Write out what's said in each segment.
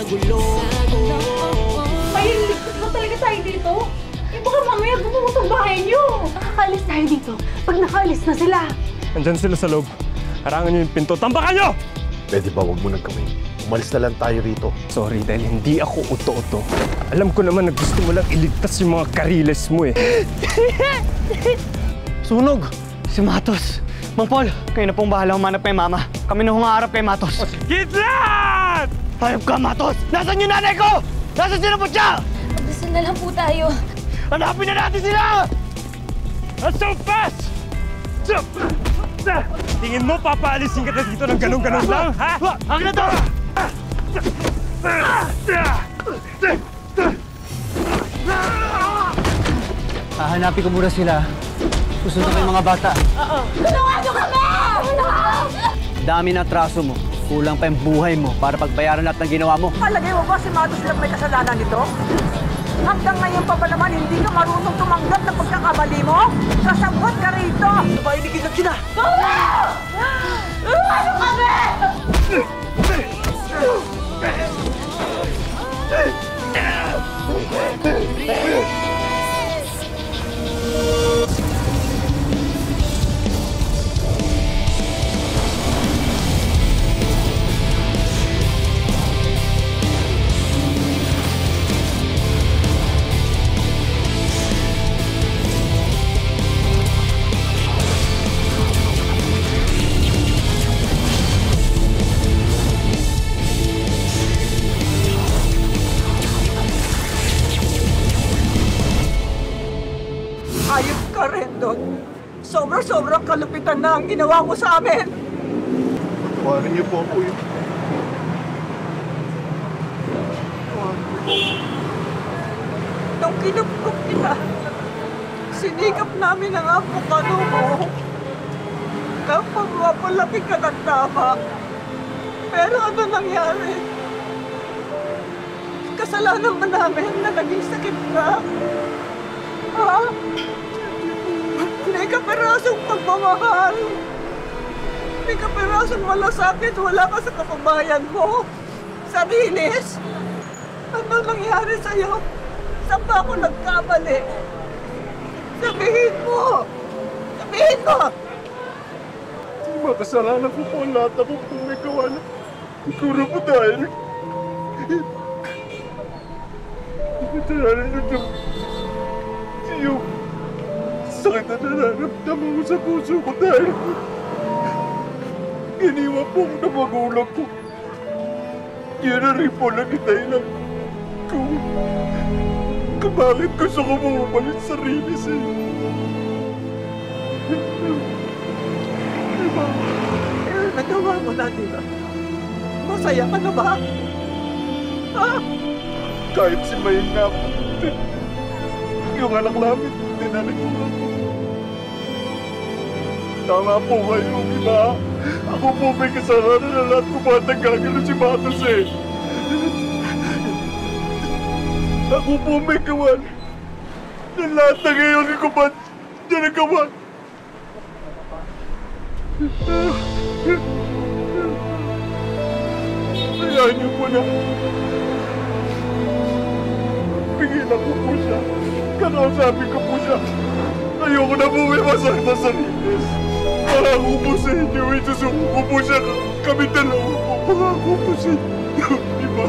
sa gulo. Ay, ligtas ba talaga tayo dito? Eh baka mamaya bumuhos ang bahay niyo. Nakakaalis tayo dito. Pag nakaalis na sila. Andyan sila sa loob. Harangan niyo yung pinto. Tambakan niyo! Pwede ba wag mo nang gawin? Umalis na lang tayo rito. Sorry, dahil hindi ako uto-uto. Alam ko naman na gusto mo lang iligtas yung mga kariles mo eh. Sunog! Si Matos! Mang Paul, kayo na pong bahala humanap kay Mama. Kami na humaharap kay Matos. Gitlan! Hayop ka, Matos! Nasaan yung nanay ko? Nasaan sila po siya? Gusto na lang po tayo. Hanapin na natin sila! That's so fast! Tingin mo, papaalisin ka na dito ng ganun-ganun lang, ha? Akin na to! Hahanapin ko muna sila. Susunod ko yung mga bata. Tulungan niyo kami! Dami na traso mo. Kulang pa yung buhay mo para pagbayaran lahat ng ginawa mo. Palagay mo ba si Matos lang may kasalanan nito? Hanggang ngayon pa ba naman hindi ka marunong tumanggap ng pagkakamali mo? Kasabot ka rito! Napainigin lang sila! Tulungan niyo kami! Ayop ka rin doon. Sobrang kalupitan na ang ginawa mo sa amin. Tawarin niyo po ako yun. Nung kinupkup kita, sinikap namin ang avocado mo. Kapag mapalaki ka ng tama. Pero ano nangyari? Kasalanan ba namin na naging sakit ka? Ha? May kaperasong pagmamahal. May kaperasong malasakit. Wala ka sa kapabayan mo. Sa Rinis. Ano nangyari sa'yo? Saan ba ako nagkamali? Sabihin mo! Sabihin mo! Makasalanan ko po ang lahat ako kung may gawa na. Siguro po dahil. Kasalanan nyo yung sakit na nararamdaman ko sa puso ko dahil iniwan po na magulang ko. Yan na rin po lang dahilan kung bakit gusto ko bumabalik sa Rinis eh. Diba? Eh, nagawa mo na, diba? Masaya ka na ba? Ha? Kahit si Mayang nga po, yung anak namin, tinalikuran ko. Tama po kayo, iba. Ako po may kasalanan na lahat ko ba nagkagano si Matos eh. Ako po may gawan na lahat na ngayon ko ba na nagawa. Hayaan niyo po na. Pigilan ko po siya. Kakausapin ko po siya. Ayoko na po may masakta sa Rinis. Pangako po sa inyo, isusuko ko po siya. Kami dalawa po. Pangako po sa inyo. Diba?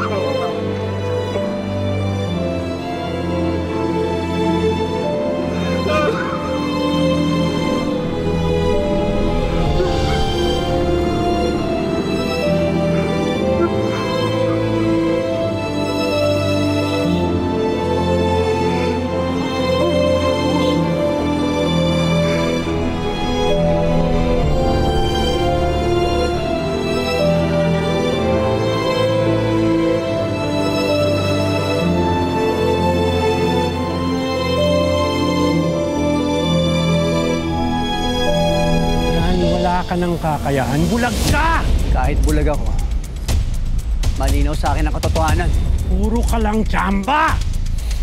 Ka ng kakayahan, bulag ka! Kahit bulag ako, malinaw sa akin ang katotohanan. Puro ka lang tsamba!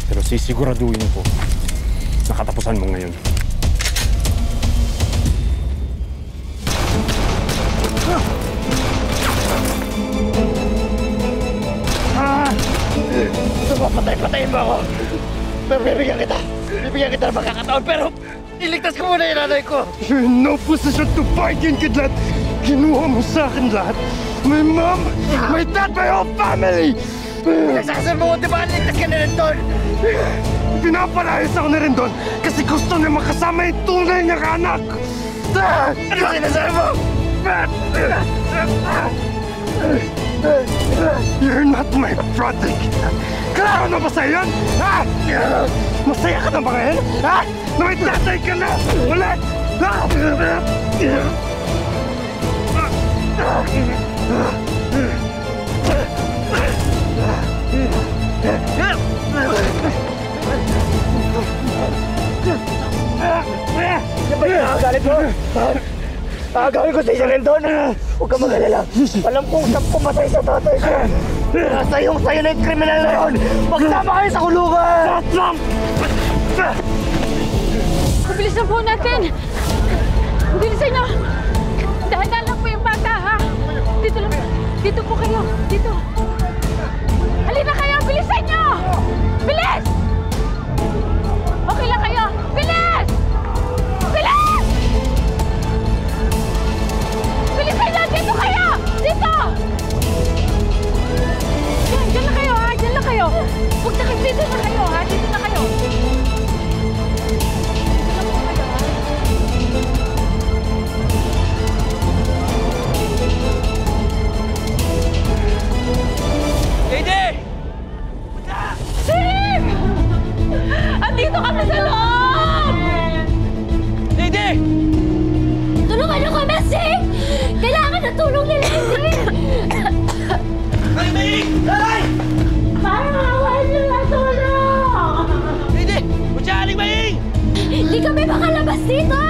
Pero sisiguraduhin ko na katapusan mo ngayon. Ah! mapatay-patayin mo ako. Pero bibigyan kita ng makakataon, pero iligtas ko muna yung nanay ko. You're in no position to bargain, Kidlat! Kinuha mo sa akin lahat. My mom, my dad, my whole family! Nagsasal mo, di ba? Ligtas ka na rin doon. Pinapalayas ako na rin doon kasi gusto niya makasama yung tunay niyang anak! Ano sinasabi mo? You're not my brother, Kidlat! Klaro na ba sa'yo yun? Ha? Masaya ka na ba ngayon? Ha? Na may tatay ka na! Ulit! Ha? Nakagalit mo? Nakagalit ko sa iyo rin doon. Huwag ka mag-alala. Alam kong saan pumatay sa tatay ko. Nasa iyong sayo na yung kriminal na yun. Magsama kayo sa kulungan! Bilisan po natin! Bilisan nyo! Dahan-dahan lang po yung bata, ha? Dito lang. Dito po kayo. Dito. Halina kayo! Bilisan nyo! Bilis! Okay lang kayo! Bilis! Bilis! Bilisan nyo! Dito kayo! Dito! Diyan lang kayo, ha? Diyan lang kayo. Huwag na kayo. Dito na kayo, ha? Dito na kayo. Steve! Andito kami sa loob! Lady! Tulungan niyo kami, Steve! Kailangan ng tulong ni Lady! Lady! Lady! Parang awan niyo na tulong! Lady! Huwag siya aling maing! Hindi kami makalabas dito!